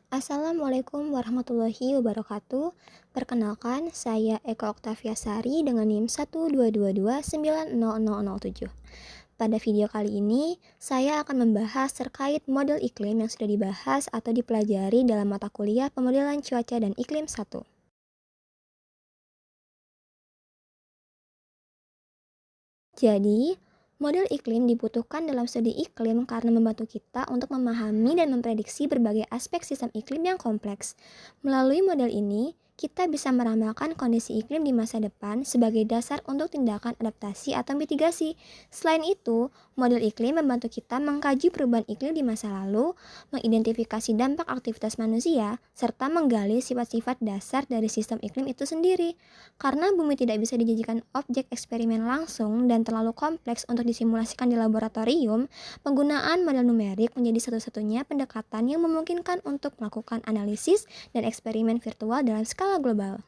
Assalamualaikum warahmatullahi wabarakatuh. Perkenalkan, saya Eka Oktaviasari dengan NIM 122290007. Pada video kali ini, saya akan membahas terkait model iklim yang sudah dibahas atau dipelajari dalam mata kuliah Pemodelan Cuaca dan Iklim 1. Jadi, model iklim dibutuhkan dalam studi iklim karena membantu kita untuk memahami dan memprediksi berbagai aspek sistem iklim yang kompleks. Melalui model ini, kita bisa meramalkan kondisi iklim di masa depan sebagai dasar untuk tindakan adaptasi atau mitigasi. Selain itu, model iklim membantu kita mengkaji perubahan iklim di masa lalu, mengidentifikasi dampak aktivitas manusia, serta menggali sifat-sifat dasar dari sistem iklim itu sendiri. Karena bumi tidak bisa dijadikan objek eksperimen langsung dan terlalu kompleks untuk disimulasikan di laboratorium, penggunaan model numerik menjadi satu-satunya pendekatan yang memungkinkan untuk melakukan analisis dan eksperimen virtual dalam skala global.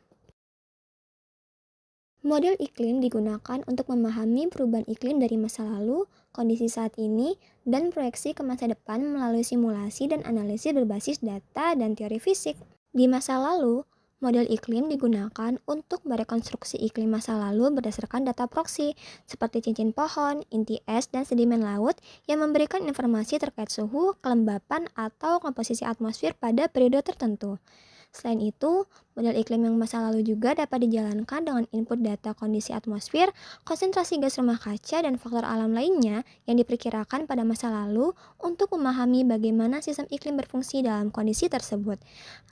Model iklim digunakan untuk memahami perubahan iklim dari masa lalu, kondisi saat ini, dan proyeksi ke masa depan melalui simulasi dan analisis berbasis data dan teori fisik. Di masa lalu, model iklim digunakan untuk merekonstruksi iklim masa lalu berdasarkan data proksi, seperti cincin pohon, inti es, dan sedimen laut yang memberikan informasi terkait suhu, kelembapan, atau komposisi atmosfer pada periode tertentu. Selain itu, model iklim yang masa lalu juga dapat dijalankan dengan input data kondisi atmosfer, konsentrasi gas rumah kaca, dan faktor alam lainnya yang diperkirakan pada masa lalu untuk memahami bagaimana sistem iklim berfungsi dalam kondisi tersebut.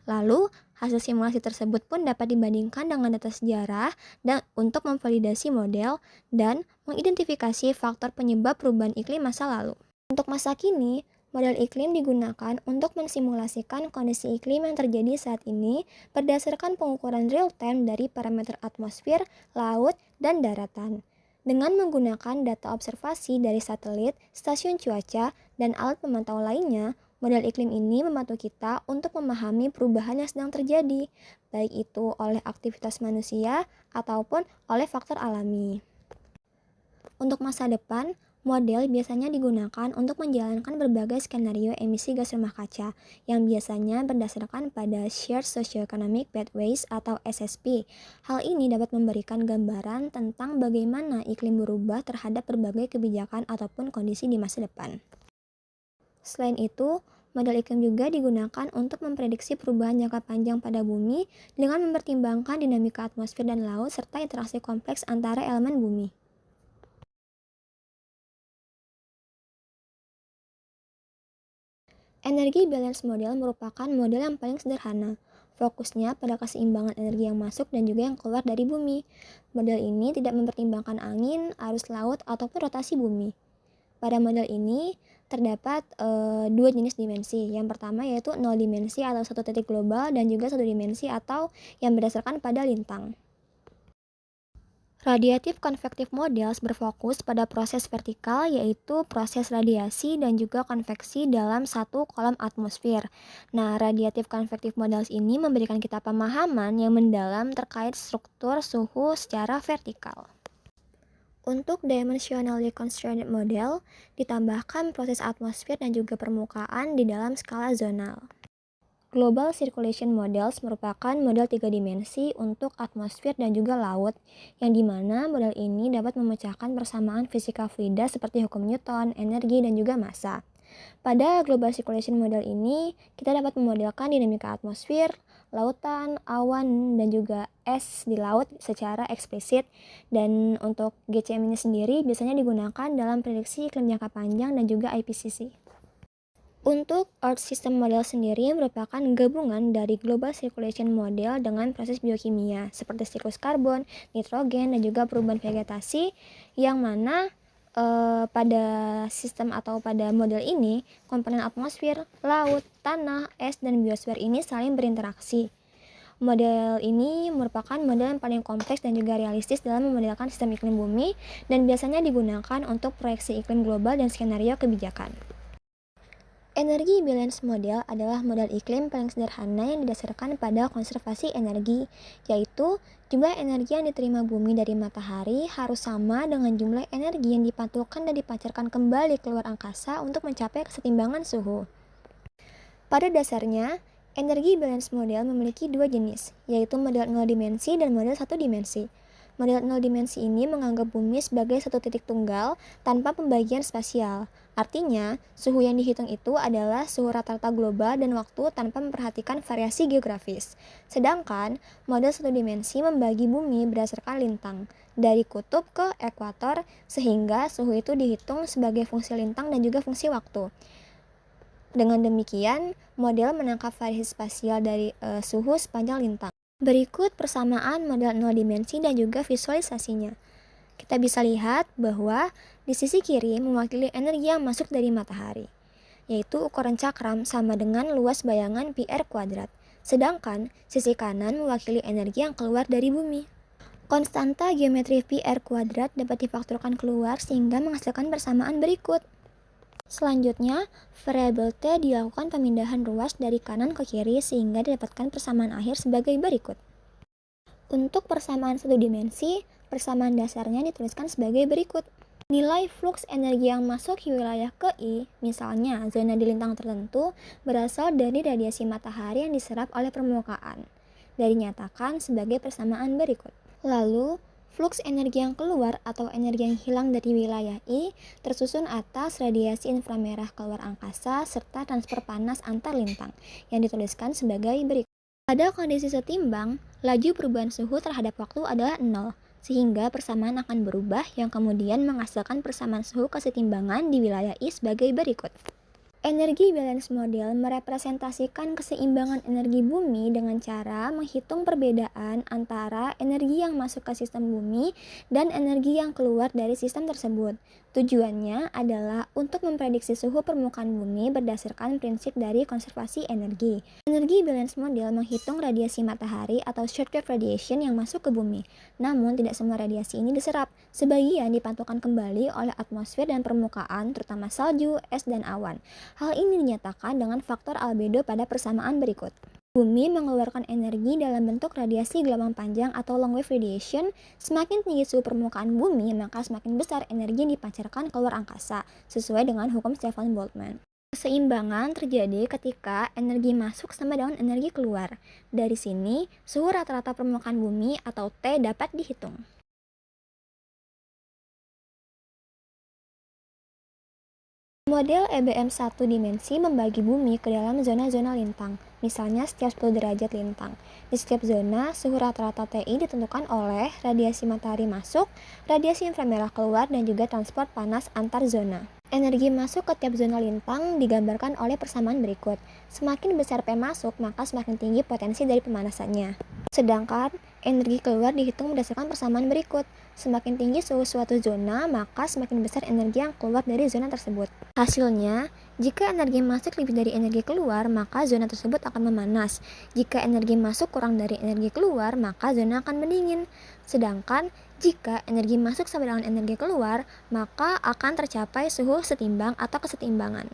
Lalu, hasil simulasi tersebut pun dapat dibandingkan dengan data sejarah dan untuk memvalidasi model dan mengidentifikasi faktor penyebab perubahan iklim masa lalu. Untuk masa kini, model iklim digunakan untuk mensimulasikan kondisi iklim yang terjadi saat ini berdasarkan pengukuran real-time dari parameter atmosfer, laut, dan daratan. Dengan menggunakan data observasi dari satelit, stasiun cuaca, dan alat pemantau lainnya, model iklim ini membantu kita untuk memahami perubahan yang sedang terjadi, baik itu oleh aktivitas manusia ataupun oleh faktor alami. Untuk masa depan, model biasanya digunakan untuk menjalankan berbagai skenario emisi gas rumah kaca yang biasanya berdasarkan pada Shared Socioeconomic Pathways atau SSP. Hal ini dapat memberikan gambaran tentang bagaimana iklim berubah terhadap berbagai kebijakan ataupun kondisi di masa depan. Selain itu, model iklim juga digunakan untuk memprediksi perubahan jangka panjang pada bumi dengan mempertimbangkan dinamika atmosfer dan laut serta interaksi kompleks antara elemen bumi. Energi balance model merupakan model yang paling sederhana. Fokusnya pada keseimbangan energi yang masuk dan juga yang keluar dari bumi. Model ini tidak mempertimbangkan angin, arus laut, ataupun rotasi bumi. Pada model ini terdapat dua jenis dimensi. Yang pertama yaitu nol dimensi atau satu titik global dan juga satu dimensi atau yang berdasarkan pada lintang. Radiatif konvektif models berfokus pada proses vertikal yaitu proses radiasi dan juga konveksi dalam satu kolom atmosfer. Nah, radiatif konvektif models ini memberikan kita pemahaman yang mendalam terkait struktur suhu secara vertikal. Untuk dimensionally constrained model, ditambahkan proses atmosfer dan juga permukaan di dalam skala zonal. Global Circulation Models merupakan model tiga dimensi untuk atmosfer dan juga laut, yang dimana model ini dapat memecahkan persamaan fisika fluida seperti hukum Newton, energi, dan juga massa. Pada Global Circulation Model ini, kita dapat memodelkan dinamika atmosfer, lautan, awan, dan juga es di laut secara eksplisit. Dan untuk GCM ini sendiri biasanya digunakan dalam prediksi iklim jangka panjang dan juga IPCC. Untuk Earth System Model sendiri merupakan gabungan dari Global Circulation Model dengan proses biokimia seperti siklus karbon, nitrogen, dan juga perubahan vegetasi yang mana pada sistem atau pada model ini komponen atmosfer, laut, tanah, es, dan biosfer ini saling berinteraksi. Model ini merupakan model yang paling kompleks dan juga realistis dalam memodelkan sistem iklim bumi dan biasanya digunakan untuk proyeksi iklim global dan skenario kebijakan. Energi balance model adalah model iklim paling sederhana yang didasarkan pada konservasi energi, yaitu jumlah energi yang diterima bumi dari matahari harus sama dengan jumlah energi yang dipantulkan dan dipancarkan kembali keluar angkasa untuk mencapai kesetimbangan suhu. Pada dasarnya, Energi balance model memiliki dua jenis, yaitu model nol dimensi dan model satu dimensi. Model nol dimensi ini menganggap bumi sebagai satu titik tunggal tanpa pembagian spasial. Artinya, suhu yang dihitung itu adalah suhu rata-rata global dan waktu tanpa memperhatikan variasi geografis. Sedangkan, model satu dimensi membagi bumi berdasarkan lintang, dari kutub ke ekuator, sehingga suhu itu dihitung sebagai fungsi lintang dan juga fungsi waktu. Dengan demikian, model menangkap variasi spasial dari suhu sepanjang lintang. Berikut persamaan model nol dimensi dan juga visualisasinya. Kita bisa lihat bahwa di sisi kiri mewakili energi yang masuk dari matahari, yaitu ukuran cakram sama dengan luas bayangan πr kuadrat. Sedangkan sisi kanan mewakili energi yang keluar dari bumi. Konstanta geometri πr kuadrat dapat difaktorkan keluar sehingga menghasilkan persamaan berikut. Selanjutnya, variabel T dilakukan pemindahan ruas dari kanan ke kiri sehingga didapatkan persamaan akhir sebagai berikut. Untuk persamaan satu dimensi, persamaan dasarnya dituliskan sebagai berikut. Nilai fluks energi yang masuk ke wilayah ke I, misalnya zona di lintang tertentu, berasal dari radiasi matahari yang diserap oleh permukaan. Dinyatakan sebagai persamaan berikut. Lalu, flux energi yang keluar atau energi yang hilang dari wilayah I tersusun atas radiasi inframerah keluar angkasa serta transfer panas antar lintang yang dituliskan sebagai berikut. Pada kondisi setimbang, laju perubahan suhu terhadap waktu adalah 0, sehingga persamaan akan berubah yang kemudian menghasilkan persamaan suhu kesetimbangan di wilayah I sebagai berikut. Energi balance model merepresentasikan keseimbangan energi bumi dengan cara menghitung perbedaan antara energi yang masuk ke sistem bumi dan energi yang keluar dari sistem tersebut. Tujuannya adalah untuk memprediksi suhu permukaan bumi berdasarkan prinsip dari konservasi energi. Energi balance model menghitung radiasi matahari atau shortwave radiation yang masuk ke bumi. Namun tidak semua radiasi ini diserap. Sebagian dipantulkan kembali oleh atmosfer dan permukaan, terutama salju, es, dan awan. Hal ini dinyatakan dengan faktor albedo pada persamaan berikut. Bumi mengeluarkan energi dalam bentuk radiasi gelombang panjang atau long wave radiation. Semakin tinggi suhu permukaan bumi, maka semakin besar energi yang dipancarkan keluar angkasa, sesuai dengan hukum Stefan Boltzmann. Keseimbangan terjadi ketika energi masuk sama dengan energi keluar. Dari sini, suhu rata-rata permukaan bumi atau T dapat dihitung. Model EBM satu dimensi membagi bumi ke dalam zona-zona lintang, misalnya setiap 10 derajat lintang. Di setiap zona, suhu rata-rata TI ditentukan oleh radiasi matahari masuk, radiasi inframerah keluar, dan juga transport panas antar zona. Energi masuk ke tiap zona lintang digambarkan oleh persamaan berikut. Semakin besar P masuk, maka semakin tinggi potensi dari pemanasannya. Sedangkan energi keluar dihitung berdasarkan persamaan berikut. Semakin tinggi suhu suatu zona, maka semakin besar energi yang keluar dari zona tersebut. Hasilnya, jika energi masuk lebih dari energi keluar, maka zona tersebut akan memanas. Jika energi masuk kurang dari energi keluar, maka zona akan mendingin. Sedangkan, jika energi masuk sama dengan energi keluar, maka akan tercapai suhu setimbang atau kesetimbangan.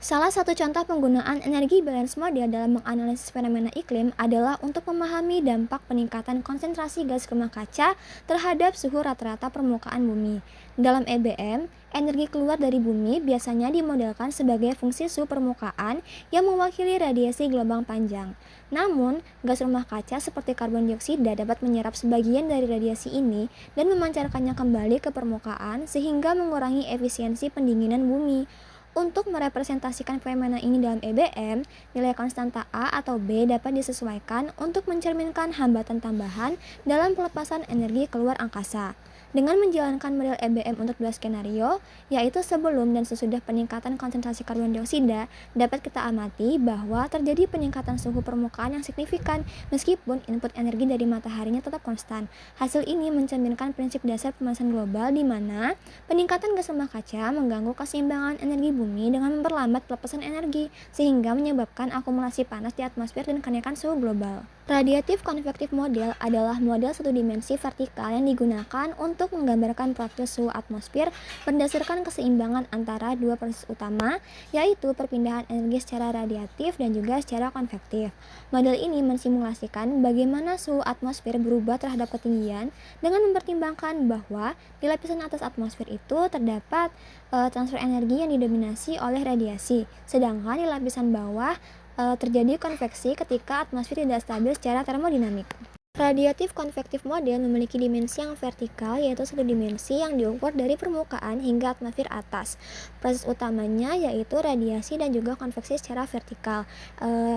Salah satu contoh penggunaan energi balance model dalam menganalisis fenomena iklim adalah untuk memahami dampak peningkatan konsentrasi gas rumah kaca terhadap suhu rata-rata permukaan bumi. Dalam EBM, energi keluar dari bumi biasanya dimodelkan sebagai fungsi suhu permukaan yang mewakili radiasi gelombang panjang. Namun, gas rumah kaca seperti karbon dioksida dapat menyerap sebagian dari radiasi ini dan memancarkannya kembali ke permukaan sehingga mengurangi efisiensi pendinginan bumi. Untuk merepresentasikan fenomena ini dalam EBM, nilai konstanta A atau B dapat disesuaikan untuk mencerminkan hambatan tambahan dalam pelepasan energi keluar angkasa. Dengan menjalankan model EBM untuk dua skenario, yaitu sebelum dan sesudah peningkatan konsentrasi karbon dioksida, dapat kita amati bahwa terjadi peningkatan suhu permukaan yang signifikan meskipun input energi dari mataharinya tetap konstan. Hasil ini mencerminkan prinsip dasar pemanasan global di mana peningkatan gas rumah kaca mengganggu keseimbangan energi bumi dengan memperlambat pelepasan energi, sehingga menyebabkan akumulasi panas di atmosfer dan kenaikan suhu global. Radiatif konvektif model adalah model satu dimensi vertikal yang digunakan untuk menggambarkan profil suhu atmosfer berdasarkan keseimbangan antara dua proses utama, yaitu perpindahan energi secara radiatif dan juga secara konvektif. Model ini mensimulasikan bagaimana suhu atmosfer berubah terhadap ketinggian dengan mempertimbangkan bahwa di lapisan atas atmosfer itu terdapat transfer energi yang didominasi oleh radiasi, sedangkan di lapisan bawah terjadi konveksi ketika atmosfer tidak stabil secara termodinamik. Radiatif konvektif model memiliki dimensi yang vertikal, yaitu satu dimensi yang diukur dari permukaan hingga atmosfer atas. Proses utamanya yaitu radiasi dan juga konveksi secara vertikal.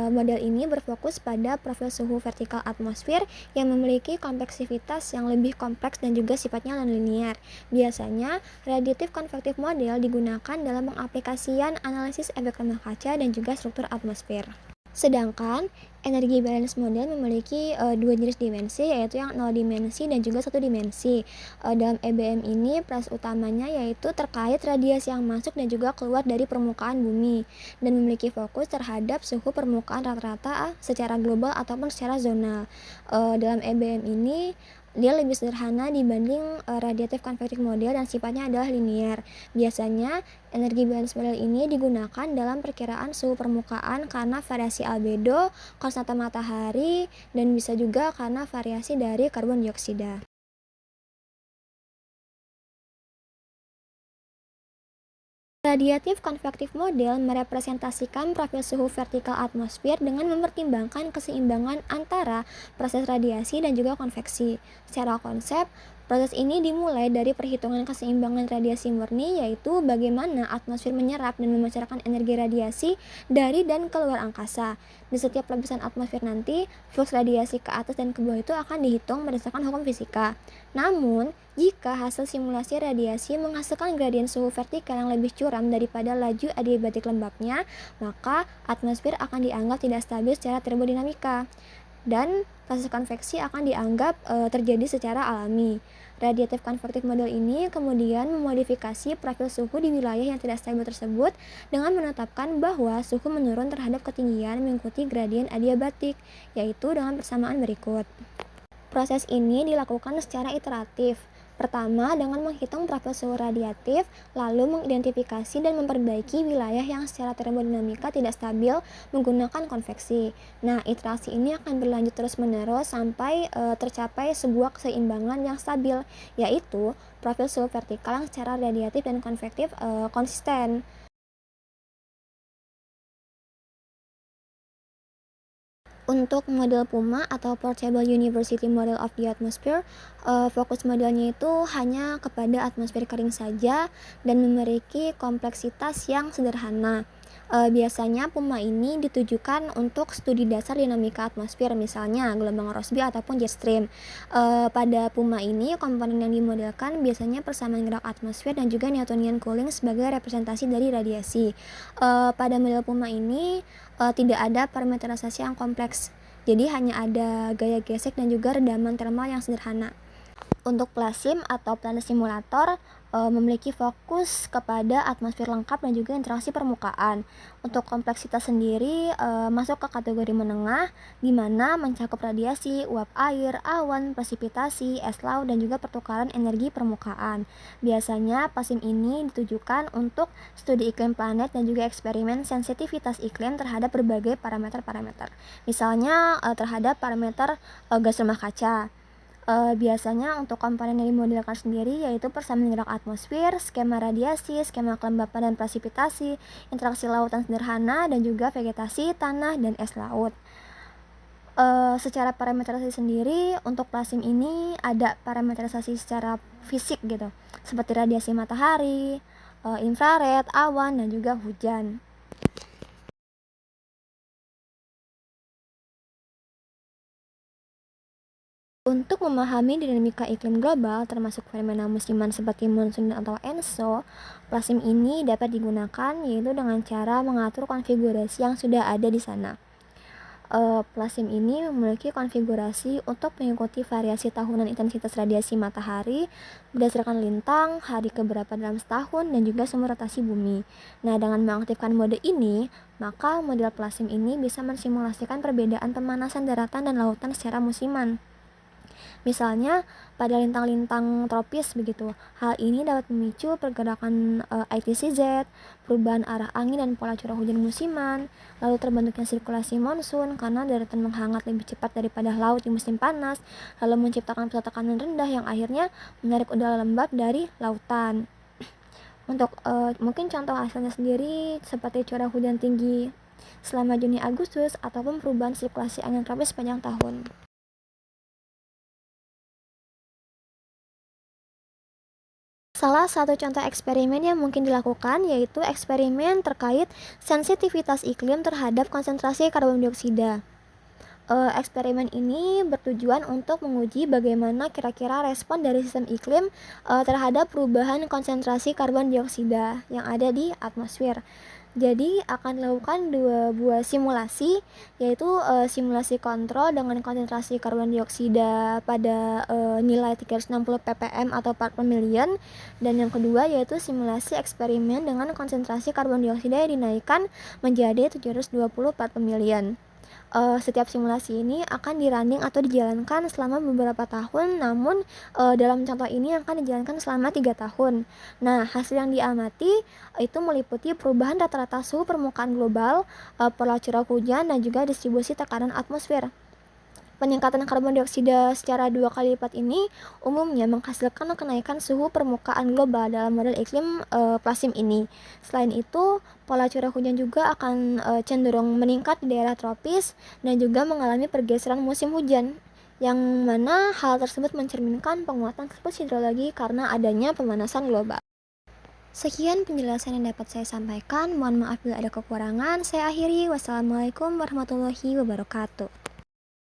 Model ini berfokus pada profil suhu vertikal atmosfer yang memiliki kompleksivitas yang lebih kompleks dan juga sifatnya non-linear. Biasanya, radiatif konvektif model digunakan dalam pengaplikasian analisis efek rumah kaca dan juga struktur atmosfer. Sedangkan energi balance model memiliki dua jenis dimensi, yaitu yang 0 dimensi dan juga satu dimensi. Dalam EBM ini proses utamanya yaitu terkait radiasi yang masuk dan juga keluar dari permukaan bumi dan memiliki fokus terhadap suhu permukaan rata-rata secara global ataupun secara zonal. Dalam EBM ini dia lebih sederhana dibanding radiatif konvektif model dan sifatnya adalah linear. Biasanya energi balance model ini digunakan dalam perkiraan suhu permukaan karena variasi albedo, konstanta matahari, dan bisa juga karena variasi dari karbon dioksida. Radiatif konvektif model merepresentasikan profil suhu vertikal atmosfer dengan mempertimbangkan keseimbangan antara proses radiasi dan juga konveksi. Secara konsep, proses ini dimulai dari perhitungan keseimbangan radiasi murni, yaitu bagaimana atmosfer menyerap dan memancarkan energi radiasi dari dan keluar angkasa. Di setiap lapisan atmosfer nanti, flux radiasi ke atas dan ke bawah itu akan dihitung berdasarkan hukum fisika. Namun, jika hasil simulasi radiasi menghasilkan gradien suhu vertikal yang lebih curam daripada laju adiabatik lembabnya, maka atmosfer akan dianggap tidak stabil secara termodinamika dan proses konveksi akan dianggap terjadi secara alami. Radiatif konvektif model ini kemudian memodifikasi profil suhu di wilayah yang tidak stabil tersebut dengan menetapkan bahwa suhu menurun terhadap ketinggian mengikuti gradien adiabatik, yaitu dengan persamaan berikut. Proses ini dilakukan secara iteratif. Pertama, dengan menghitung profil suhu radiatif, lalu mengidentifikasi dan memperbaiki wilayah yang secara termodinamika tidak stabil menggunakan konveksi. Nah, iterasi ini akan berlanjut terus-menerus sampai tercapai sebuah keseimbangan yang stabil, yaitu profil suhu vertikal yang secara radiatif dan konvektif konsisten. Untuk model PUMA atau Portable University Model of the Atmosphere, fokus modelnya itu hanya kepada atmosfer kering saja dan memiliki kompleksitas yang sederhana. Biasanya PUMA ini ditujukan untuk studi dasar dinamika atmosfer, misalnya gelombang Rossby ataupun jet stream. Pada PUMA ini, komponen yang dimodelkan biasanya persamaan gerak atmosfer dan juga Newtonian cooling sebagai representasi dari radiasi. Pada model PUMA ini tidak ada parameterisasi yang kompleks. Jadi hanya ada gaya gesek dan juga redaman thermal yang sederhana. Untuk PLASIM atau Planet Simulator memiliki fokus kepada atmosfer lengkap dan juga interaksi permukaan. Untuk kompleksitas sendiri masuk ke kategori menengah, di mana mencakup radiasi, uap air, awan, presipitasi, es laut, dan juga pertukaran energi permukaan. Biasanya PLASIM ini ditujukan untuk studi iklim planet dan juga eksperimen sensitivitas iklim terhadap berbagai parameter-parameter. Misalnya terhadap parameter gas rumah kaca. Biasanya untuk komponen yang dimodelkan sendiri yaitu persamaan gerak atmosfer, skema radiasi, skema kelembapan dan presipitasi, interaksi lautan sederhana, dan juga vegetasi, tanah, dan es laut. Secara parameterisasi sendiri, untuk PLASIM ini ada parameterisasi secara fisik gitu, seperti radiasi matahari, infrared, awan, dan juga hujan. Untuk memahami dinamika iklim global, termasuk fenomena musiman seperti monsun atau ENSO, PLASIM ini dapat digunakan yaitu dengan cara mengatur konfigurasi yang sudah ada di sana. Plasma ini memiliki konfigurasi untuk mengikuti variasi tahunan intensitas radiasi matahari berdasarkan lintang, hari keberapa dalam setahun, dan juga sumber rotasi bumi. Nah, dengan mengaktifkan mode ini, maka model plasma ini bisa mensimulasikan perbedaan pemanasan daratan dan lautan secara musiman. Misalnya pada lintang-lintang tropis begitu. Hal ini dapat memicu pergerakan ITCZ, perubahan arah angin dan pola curah hujan musiman, lalu terbentuknya sirkulasi monsun karena daratan menghangat lebih cepat daripada laut di musim panas, lalu menciptakan pusat tekanan rendah yang akhirnya menarik udara lembab dari lautan. Untuk mungkin contoh hasilnya sendiri seperti curah hujan tinggi selama Juni Agustus ataupun perubahan sirkulasi angin tropis sepanjang tahun. Salah satu contoh eksperimen yang mungkin dilakukan yaitu eksperimen terkait sensitivitas iklim terhadap konsentrasi karbon dioksida. Eksperimen ini bertujuan untuk menguji bagaimana kira-kira respon dari sistem iklim terhadap perubahan konsentrasi karbon dioksida yang ada di atmosfer. Jadi akan dilakukan dua buah simulasi, yaitu simulasi kontrol dengan konsentrasi karbon dioksida pada nilai 360 ppm atau part per million, dan yang kedua yaitu simulasi eksperimen dengan konsentrasi karbon dioksida yang dinaikkan menjadi 720 part per million. Setiap simulasi ini akan dirunning atau dijalankan selama beberapa tahun, namun dalam contoh ini akan dijalankan selama 3 tahun. Nah, hasil yang diamati itu meliputi perubahan rata-rata suhu permukaan global, pola curah hujan, dan juga distribusi tekanan atmosfer. Peningkatan karbon dioksida secara 2 kali lipat ini umumnya menghasilkan kenaikan suhu permukaan global dalam model iklim plasma ini. Selain itu, pola curah hujan juga akan cenderung meningkat di daerah tropis dan juga mengalami pergeseran musim hujan, yang mana hal tersebut mencerminkan penguatan siklus hidrologi karena adanya pemanasan global. Sekian penjelasan yang dapat saya sampaikan. Mohon maaf bila ada kekurangan. Saya akhiri. Wassalamualaikum warahmatullahi wabarakatuh.